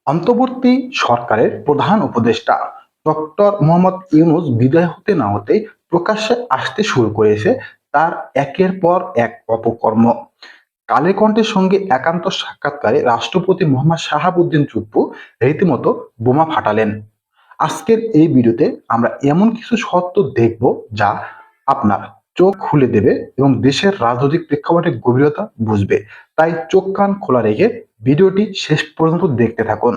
অন্তর্বর্তী সরকারের প্রধান উপদেষ্টা ডক্টর মোহাম্মদ ইউনূস বিদায় হতে না হতেই প্রকাশ্যে আসতে শুরু করেছে তার একের পর এক অপকর্ম। কালের কণ্ঠের সঙ্গে একান্ত সাক্ষাৎকারে রাষ্ট্রপতি মোহাম্মদ শাহাবুদ্দিন চুপ্পু রীতিমতো বোমা ফাটালেন। আজকের এই ভিডিওতে আমরা এমন কিছু সত্য দেখব যা আপনার চোখ খুলে দেবে এবং দেশের রাজনৈতিক প্রেক্ষাপটের গভীরতা বুঝবে। তাই চোখ কান খোলা রেখে ভিডিওটি শেষ পর্যন্ত দেখতে থাকুন।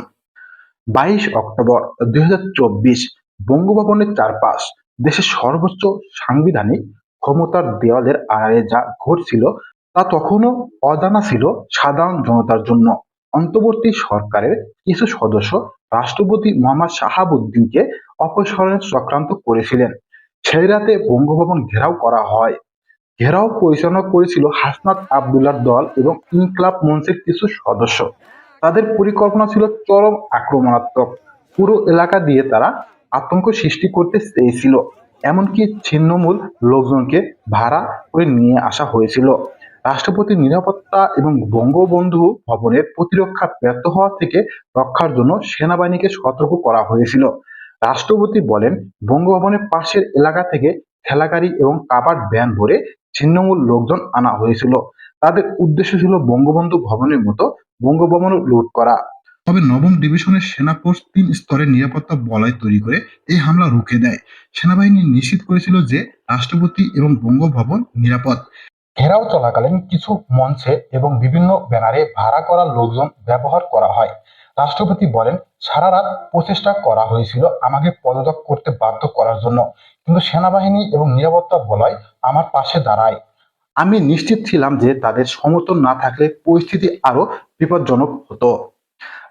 22 অক্টোবর 2024 বঙ্গভবনের চারপাশ, দেশের সর্বোচ্চ সাংবিধানিক ক্ষমতার দেওয়ালের আড়ালে যা ঘটছিল তা তখনও অজানা ছিল সাধারণ জনতার জন্য। অন্তর্বর্তী সরকারের কিছু সদস্য রাষ্ট্রপতি মোহাম্মদ শাহাবুদ্দিনকে অপসারণের চক্রান্ত করেছিলেন। সেই রাতে বঙ্গভবন ঘেরাও করা হয়। ঘেরাও পরিচালনা করেছিল হাসনাত আবদুল্লাহর দল এবং ইনকলাব মঞ্চের কিছু সদস্য। তাদের পরিকল্পনা ছিল চরম আক্রমণাত্মক। পুরো এলাকা দিয়ে তারা আতঙ্ক সৃষ্টি করতে চেয়েছিল। এমনকি ছিন্নমূল লোকজনকে ভাড়া করে নিয়ে আসা হয়েছিল। রাষ্ট্রপতির নিরাপত্তা এবং বঙ্গবন্ধু ভবনের প্রতিরক্ষা ব্যর্থ হওয়া থেকে রক্ষার জন্য সেনাবাহিনীকে সতর্ক করা হয়েছিল। রাষ্ট্রপতি বলেন, বঙ্গভবনের পাশের এলাকা থেকে ঠেলাগাড়ি এবং কাভার্ড ভ্যান ভরে ছিন্নমূল লোকজন আনা হয়েছিল। তাদের উদ্দেশ্য ছিল বঙ্গবন্ধু ভবনের মতো বঙ্গভবন লুট করা। তবে নবম ডিভিশনের সেনা ফোর্স 3 স্তরের নিরাপত্তা বলয় তৈরি করে এই হামলা রুখে দেয়। সেনাবাহিনী নিশ্চিত করেছিল যে রাষ্ট্রপতি এবং বঙ্গভবন নিরাপদ। ঘেরাও চলাকালীন কিছু মঞ্চে এবং বিভিন্ন ব্যানারে ভাড়া করা লোকজন ব্যবহার করা হয়। রাষ্ট্রপতি বলেন, সারা রাত প্রচেষ্টা করা হয়েছিল আমাকে পদত্যাগ করতে বাধ্য করার জন্য, কিন্তু সেনাবাহিনী এবং নিরাপত্তা বলয় আমার পাশে দাঁড়ায়। আমি নিশ্চিত ছিলাম যে তাদের সমর্থন না থাকলে পরিস্থিতি আরো বিপজ্জনক হতো।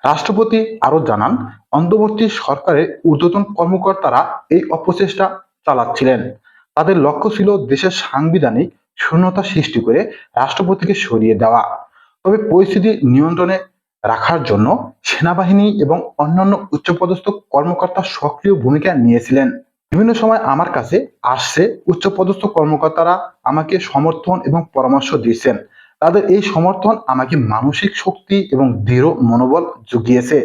রাষ্ট্রপতি আরো জানান, অন্তর্বর্তী সরকারের ঊর্ধ্বতন কর্মকর্তারা এই অপচেষ্টা চালাচ্ছিলেন। তাদের লক্ষ্য ছিল দেশের সাংবিধানিক শূন্যতা সৃষ্টি করে রাষ্ট্রপতিকে সরিয়ে দেওয়া। তবে পরিস্থিতি নিয়ন্ত্রণে রাখার জন্য সেনাবাহিনী এবং অন্যান্য উচ্চপদস্থ কর্মকর্তা সক্রিয় ভূমিকা নিয়েছিলেন। বিভিন্ন সময় আমার কাছে আসছে উচ্চপদস্থ কর্মকর্তারা আমাকে সমর্থন এবং পরামর্শ দিয়েছেন। তাদের এই সমর্থন আমাকে মানসিক শক্তি এবং দৃঢ় মনোবল জুগিয়েছে।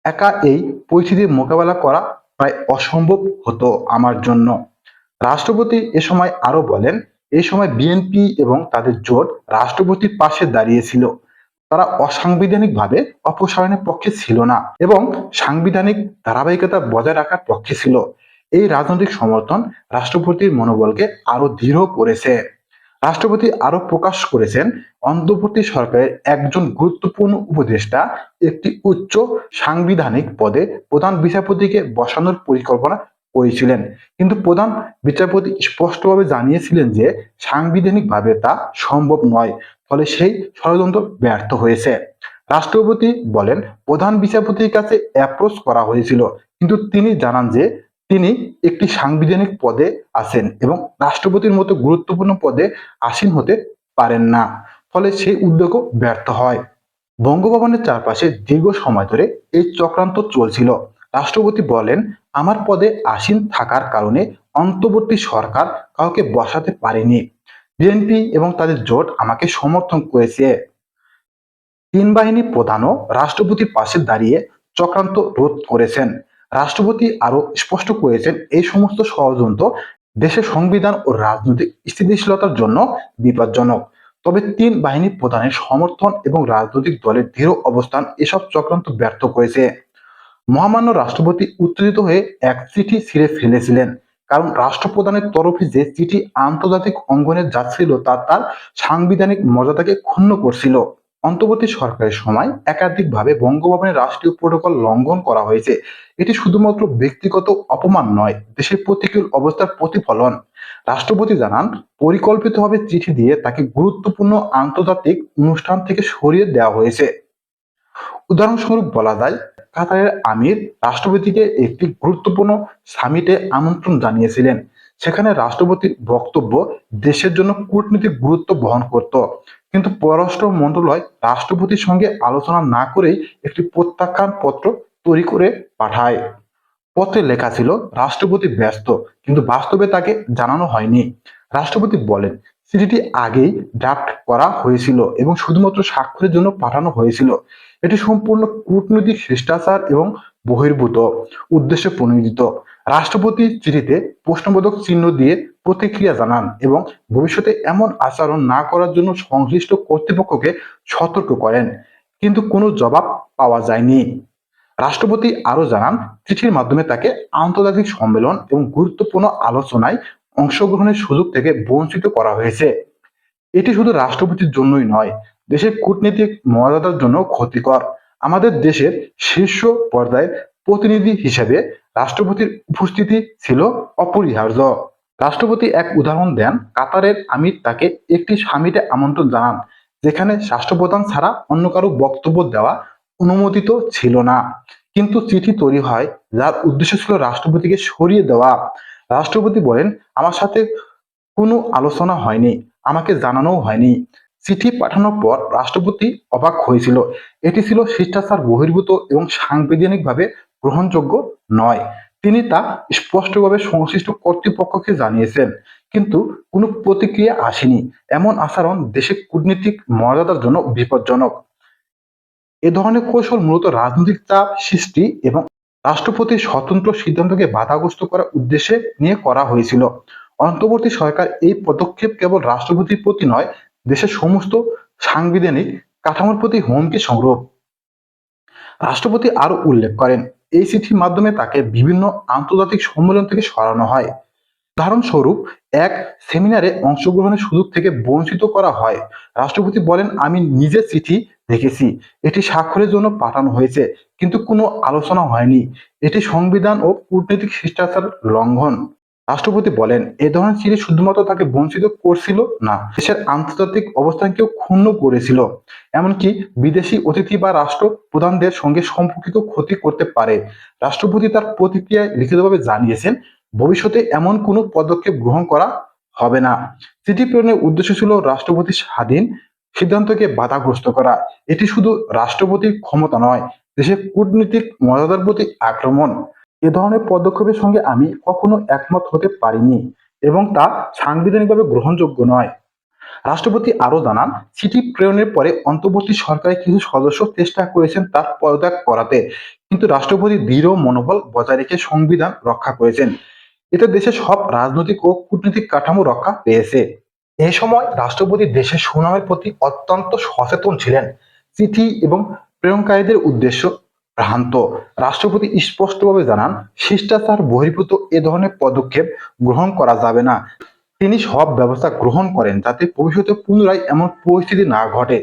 একা এই পরিস্থিতির মোকাবেলা করা প্রায় অসম্ভব হতো আমার জন্য। রাষ্ট্রপতি এ সময় আরো বলেন, এই সময় বিএনপি এবং তাদের জোট রাষ্ট্রপতির পাশে দাঁড়িয়েছিল। তারা অসাংবিধানিকভাবে অপসারণের পক্ষে ছিল না এবং সাংবিধানিক ধারাবাহিকতা বজায় রাখার পক্ষে ছিল। এই রাজনৈতিক সমর্থন রাষ্ট্রপতির মনোবলকে আরো দৃঢ় করেছে। রাষ্ট্রপতি আরো প্রকাশ করেছেন, অন্তর্বর্তী সরকারের একজন গুরুত্বপূর্ণ উপদেষ্টা একটি উচ্চ সাংবিধানিক পদে প্রধান বিচারপতিকে বসানোর পরিকল্পনা করেছিলেন, কিন্তু প্রধান বিচারপতি স্পষ্টভাবে জানিয়েছিলেন যে সাংবিধানিকভাবে তা সম্ভব নয়। ফলে সেই ষড়যন্ত্র ব্যর্থ হয়েছে। রাষ্ট্রপতি বলেন, প্রধান বিচারপতির কাছে অ্যাপ্রোচ করা হয়েছিল, কিন্তু তিনি জানান যে তিনি একটি সাংবিধানিক পদে আছেন এবং রাষ্ট্রপতির মতো গুরুত্বপূর্ণ পদে আসীন হতে পারেন না। ফলে সেই উদ্যোগও ব্যর্থ হয়। বঙ্গভবনের চারপাশে দীর্ঘ সময় ধরে এই চক্রান্ত চলছিল। রাষ্ট্রপতি বলেন, আমার পদে আসীন থাকার কারণে অন্তর্বর্তী সরকার কাউকে বসাতে পারেনি। বিএনপি এবং তাদের জোট আমাকে সমর্থন করেছে। তিন বাহিনী প্রধানও রাষ্ট্রপতির পাশে দাঁড়িয়ে চক্রান্ত রোধ করেছেন। রাষ্ট্রপতি আরো স্পষ্ট করেছেন, এই সমস্ত ষড়যন্ত্র দেশের সংবিধান ও রাজনৈতিক স্থিতিশীলতার জন্য বিপজ্জনক। তবে তিন বাহিনী প্রধানের সমর্থন এবং রাজনৈতিক দলের দৃঢ় অবস্থান এসব চক্রান্ত ব্যর্থ করেছে। মহামান্য রাষ্ট্রপতি উত্তেজিত হয়ে এক চিঠি ছিঁড়ে ফেলেছিলেন, কারণ রাষ্ট্রপ্রধানের তরফে যে চিঠি আন্তর্জাতিক অঙ্গনে যাচ্ছিল তা তার সাংবিধানিক মর্যাদাকে ক্ষুণ্ণ করছিল। অন্তর্বর্তী সরকারের সময় একাধিকভাবে বঙ্গভবনের রাষ্ট্রীয় প্রোটোকল লঙ্ঘন করা হয়েছে। এটি শুধুমাত্র ব্যক্তিগত অপমান নয়, দেশের প্রতিকূল অবস্থার প্রতিফলন। রাষ্ট্রপতি জানান, পরিকল্পিতভাবে চিঠি দিয়ে তাকে গুরুত্বপূর্ণ আন্তর্জাতিক অনুষ্ঠান থেকে সরিয়ে দেওয়া হয়েছে। উদাহরণস্বরূপ বলা যায়, কাতারের আমির রাষ্ট্রপতিকে একটি গুরুত্বপূর্ণ সামিটে আমন্ত্রণ জানিয়েছিলেন। সেখানে রাষ্ট্রপতির বক্তব্য দেশের জন্য কূটনৈতিক গুরুত্ব বহন করত, কিন্তু পররাষ্ট্র মন্ত্রণালয় রাষ্ট্রপতির সঙ্গে আলোচনা না করেই একটি প্রত্যাখ্যান পত্র তৈরি করে পাঠায়। পত্রে লেখা ছিল, রাষ্ট্রপতি ব্যস্ত, কিন্তু বাস্তবে তাকে জানানো হয়নি। রাষ্ট্রপতি বলেন, চিঠিটি আগেই ড্রাফট করা হয়েছিল এবং শুধুমাত্র স্বাক্ষরের জন্য পাঠানো হয়েছিল। এটি সম্পূর্ণ কূটনৈতিক শিষ্টাচার এবং বহির্ভূত উদ্দেশ্যে প্রণোদিত। রাষ্ট্রপতি চিঠিতে প্রশ্নবোধক চিহ্ন দিয়ে প্রতিক্রিয়া জানান এবং ভবিষ্যতে এমন আচরণ না করার জন্য সংশ্লিষ্ট কর্তৃপক্ষকে সতর্ক করেন, কিন্তু কোনো জবাব পাওয়া যায়নি। রাষ্ট্রপতি আরো জানান, চিঠির মাধ্যমে তাকে আন্তর্জাতিক সম্মেলন এবং গুরুত্বপূর্ণ আলোচনায় অংশগ্রহণের সুযোগ থেকে বঞ্চিত করা হয়েছে। এটি শুধু রাষ্ট্রপতির জন্যই নয়, দেশের কূটনীতিক মর্যাদার জন্য ক্ষতিকর। আমাদের দেশের শীর্ষ পর্যায়ের প্রতিনিধি হিসেবে রাষ্ট্রপতির উপস্থিতি ছিল অপরিহার্য। রাষ্ট্রপতি এক উদাহরণ দেন, কাতারের আমির তাকে একটি সামিটে আমন্ত্রণ জানান যেখানে রাষ্ট্রপ্রধান ছাড়া অন্য কারো বক্তব্য দেওয়া অনুমোদিত ছিল না, কিন্তু চিঠি তৈরি হয় যার উদ্দেশ্য ছিল রাষ্ট্রপতিকে সরিয়ে দেওয়া। রাষ্ট্রপতি বলেন, আমার সাথে কোনো আলোচনা হয়নি, আমাকে জানানোও হয়নি। চিঠি পাঠানোর পর রাষ্ট্রপতি অবাক হয়েছিল। এটি ছিল শিষ্টাচার বহির্ভূত এবং সাংবিধানিকভাবে গ্রহণযোগ্য নয়। তিনি তা স্পষ্টভাবে সংশ্লিষ্ট কর্তৃপক্ষকে জানিয়েছেন, কিন্তু কোনো প্রতিক্রিয়া আসেনি। এমন আচরণ দেশের কূটনীতিক মর্যাদার জন্য বিপজ্জনক। এ ধরনের কৌশল মূলত রাজনৈতিক চাপ সৃষ্টি এবং রাষ্ট্রপতির স্বতন্ত্র সিদ্ধান্তকে বাধাগ্রস্ত করার উদ্দেশ্যে নিয়ে করা হয়েছিল। অন্তর্বর্তী সরকার এই পদক্ষেপ কেবল রাষ্ট্রপতির প্রতি নয়, দেশের সমস্ত সাংবিধানিক কাঠামোর প্রতি হুমকি স্বরূপ। রাষ্ট্রপতি আরো উল্লেখ করেন, এই চিঠির মাধ্যমে তাকে বিভিন্ন আন্তর্জাতিক সম্মেলন থেকে সরানো হয়। উদাহরণস্বরূপ, এক সেমিনারে অংশগ্রহণের সুযোগ থেকে বঞ্চিত করা হয়। রাষ্ট্রপতি বলেন, আমি নিজে চিঠি দেখেছি, এটি স্বাক্ষরের জন্য পাঠানো হয়েছে, কিন্তু কোনো আলোচনা হয়নি। এটি সংবিধান ও কূটনৈতিক শিষ্টাচার লঙ্ঘন। রাষ্ট্রপতি বলেন, এ ধরনের চিঠি শুধুমাত্র তাকে বঞ্চিত করছিল না, দেশের আন্তর্জাতিক অবস্থানকেও ক্ষুণ্ণ করেছিল। এমনকি বিদেশি অতিথি বা রাষ্ট্র প্রধানদের সঙ্গে সম্পর্কিত ক্ষতি করতে পারে। রাষ্ট্রপতি তার প্রতিক্রিয়ায় লিখিতভাবে জানিয়েছেন, ভবিষ্যতে এমন কোনো পদক্ষেপ গ্রহণ করা হবে না। চিঠি প্রেরণের উদ্দেশ্য ছিল রাষ্ট্রপতির স্বাধীন সিদ্ধান্তকে বাধাগ্রস্ত করা। এটি শুধু রাষ্ট্রপতির ক্ষমতা নয়, দেশের কূটনীতিক মর্যাদার প্রতি আক্রমণ। এ ধরনের পদক্ষেপের সঙ্গে আমি কখনো একমত হতে পারিনি এবং তা সাংবিধানিকভাবে গ্রহণযোগ্য নয়। রাষ্ট্রপতি আরো জানান, চিঠি প্রেরণের পরে অন্তর্বর্তী সরকারের কিছু সদস্য চেষ্টা করেছেন তার পদত্যাগ করাতে, কিন্তু রাষ্ট্রপতি দৃঢ় মনোবল বজায় রেখে সংবিধান রক্ষা করেছেন। এতে দেশের সব রাজনৈতিক ও কূটনৈতিক কাঠামো রক্ষা পেয়েছে। এই সময় রাষ্ট্রপতি দেশের সুনামের প্রতি অত্যন্ত সচেতন ছিলেন। চিঠি এবং প্রেরণকারীদের উদ্দেশ্য ভ্রান্ত। রাষ্ট্রপতি স্পষ্টভাবে জানান, শিষ্টাচার বহির্ভূত এ ধরনের পদক্ষেপ গ্রহণ করা যাবে না। তিনি সব ব্যবস্থা গ্রহণ করেন যাতে ভবিষ্যতে পুনরায় এমন পরিস্থিতি না ঘটে।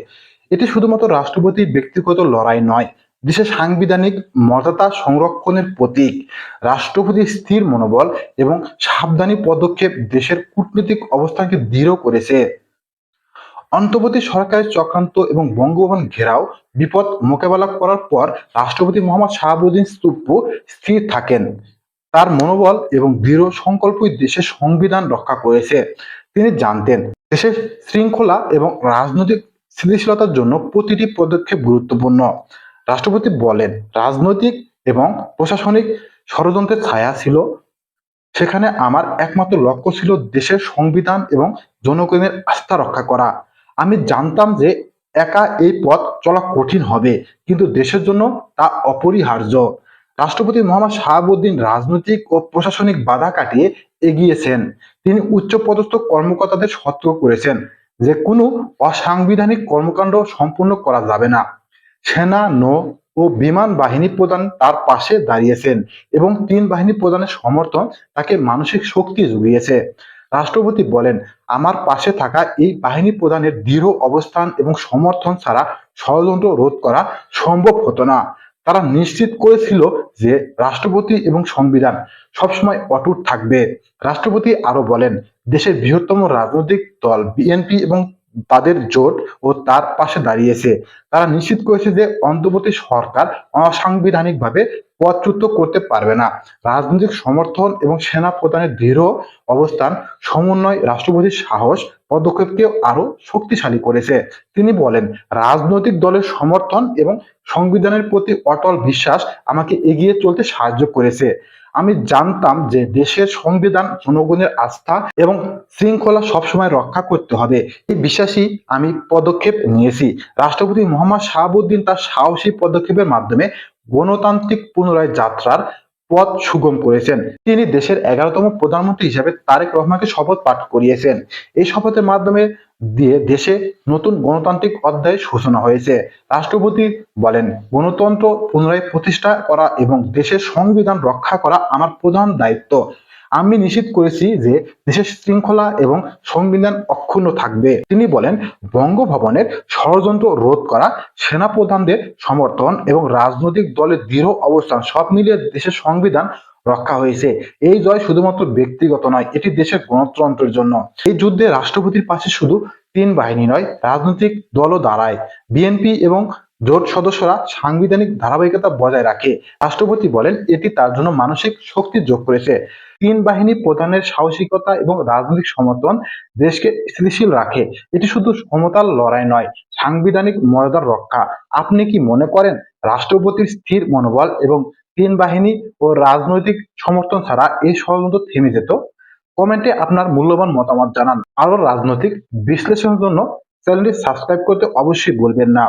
এটি শুধুমাত্র রাষ্ট্রপতির ব্যক্তিগত লড়াই নয়, দেশের সাংবিধানিক মর্যাদা সংরক্ষণের প্রতীক। রাষ্ট্রপতির স্থির মনোবল এবং সাবধানী পদক্ষেপ দেশের কূটনৈতিক অবস্থানকে দৃঢ় করেছে। অন্তর্বর্তী সরকারের চক্রান্ত এবং বঙ্গভবন ঘেরাও বিপদ মোকাবেলা করার পর রাষ্ট্রপতি মোহাম্মদ শাহাবুদ্দিন সুপ্পু স্থির থাকেন। তার মনোবল এবং দৃঢ় সংকল্পই দেশের সংবিধান রক্ষা করেছে। তিনি জানতেন, দেশের শৃঙ্খলা এবং রাজনৈতিক স্থিতিশীলতার জন্য প্রতিটি পদক্ষেপ গুরুত্বপূর্ণ। রাষ্ট্রপতি বলেন, রাজনৈতিক এবং প্রশাসনিক ষড়যন্ত্রের ছায়া ছিল সেখানে, আমার একমাত্র লক্ষ্য ছিল দেশের সংবিধান এবং জনগণের আস্থা রক্ষা করা। আমি জানতাম যে একা এই পথ চলা কঠিন হবে, কিন্তু দেশের জন্য তা অপরিহার্য। রাষ্ট্রপতি মোহাম্মদ শাহাবুদ্দিন রাজনৈতিক ও প্রশাসনিক বাধা কাটিয়ে এগিয়েছেন। তিনি উচ্চপদস্থ কর্মকর্তাদের সতর্ক করেছেন যে কোনো অসাংবিধানিক কর্মকাণ্ড সম্পূর্ণ করা যাবে না। সেনা, নৌ ও বিমান বাহিনী প্রধান তার পাশে দাঁড়িয়েছেন এবং তিন বাহিনী প্রধানের সমর্থন তাকে মানসিক শক্তি জুগিয়েছে। রাষ্ট্রপতি বলেন, আমার পাশে থাকা এই বাহিনী প্রধানের দৃঢ় অবস্থান এবং সমর্থন ছাড়া ষড়যন্ত্র রোধ করা সম্ভব হতো না। তারা নিশ্চিত করেছিল যে রাষ্ট্রপতি এবং সংবিধান সবসময় অটুট থাকবে। রাষ্ট্রপতি আরো বলেন, দেশের বৃহত্তম রাজনৈতিক দল বিএনপি এবং তাদের জোট ও তার পাশে দাঁড়িয়েছে। তারা নিশ্চিত করেছে যে অন্তর্বর্তী সরকার অসাংবিধানিকভাবে পদচ্যুত করতে পারবে না। রাজনৈতিক সমর্থন এবং সেনা প্রধানের দৃঢ় অবস্থান সমন্বয় রাষ্ট্রপতির সাহস পদক্ষেপকে আরো শক্তিশালী করেছে। তিনি বলেন, রাজনৈতিক দলের সমর্থন এবং সংবিধানের প্রতি অটল বিশ্বাস আমাকে এগিয়ে চলতে সাহায্য করেছে। আমি জানতাম যে দেশের সংবিধান জনগণের আস্থা এবং শৃঙ্খলা সবসময় রক্ষা করতে হবে। এই বিশ্বাসই আমি পদক্ষেপ নিয়েছি। রাষ্ট্রপতি মোহাম্মদ শাহাবুদ্দিন তার সাহসী পদক্ষেপের মাধ্যমে গণতান্ত্রিক পুনরায় যাত্রার পথ সুগম করেছেন। তিনি দেশের 11তম প্রধানমন্ত্রী হিসেবে তারেক রহমানকে শপথ পাঠ করিয়েছেন। এই শপথের মাধ্যমে দিয়ে দেশে নতুন গণতান্ত্রিক অধ্যায়ের সূচনা হয়েছে। রাষ্ট্রপতি বলেন, গণতন্ত্র পুনরায় প্রতিষ্ঠা করা এবং দেশের সংবিধান রক্ষা করা আমার প্রধান দায়িত্ব। আমি নিশ্চিত করেছি যে দেশের শৃঙ্খলা এবং সংবিধান অক্ষুণ্ণ থাকবে। তিনি বলেন, বঙ্গভবনের ষড়যন্ত্র রোধ করা, সেনাপ্রধানদের সমর্থন এবং রাজনৈতিক দলের দৃঢ় অবস্থান সব মিলিয়ে দেশের সংবিধান রক্ষা হয়েছে। এই জয় শুধুমাত্র ব্যক্তিগত নয়, এটি দেশের গণতন্ত্রের জন্য। এই যুদ্ধে রাষ্ট্রপতির পাশে শুধু তিন বাহিনী নয়, রাজনৈতিক দলও দাঁড়ায়। বিএনপি এবং জোট সদস্যরা সাংবিধানিক ধারাবাহিকতা বজায় রাখে। রাষ্ট্রপতি বলেন, এটি তার জন্য মানসিক শক্তি যোগ করেছে। তিন বাহিনী প্রধানের সাহসিকতা এবং রাজনৈতিক সমর্থন দেশকে স্থিতিশীল রাখে। এটি শুধু ক্ষমতার লড়াই নয়, সাংবিধানিক মর্যাদার রক্ষা। আপনি কি মনে করেন রাষ্ট্রপতির স্থির মনোবল এবং তিন বাহিনী ও রাজনৈতিক সমর্থন ছাড়া এই ষড়যন্ত্র থেমে যেত? কমেন্টে আপনার মূল্যবান মতামত জানান। আরো রাজনৈতিক বিশ্লেষণের জন্য চ্যানেলটি সাবস্ক্রাইব করতে অবশ্যই ভুলবেন না।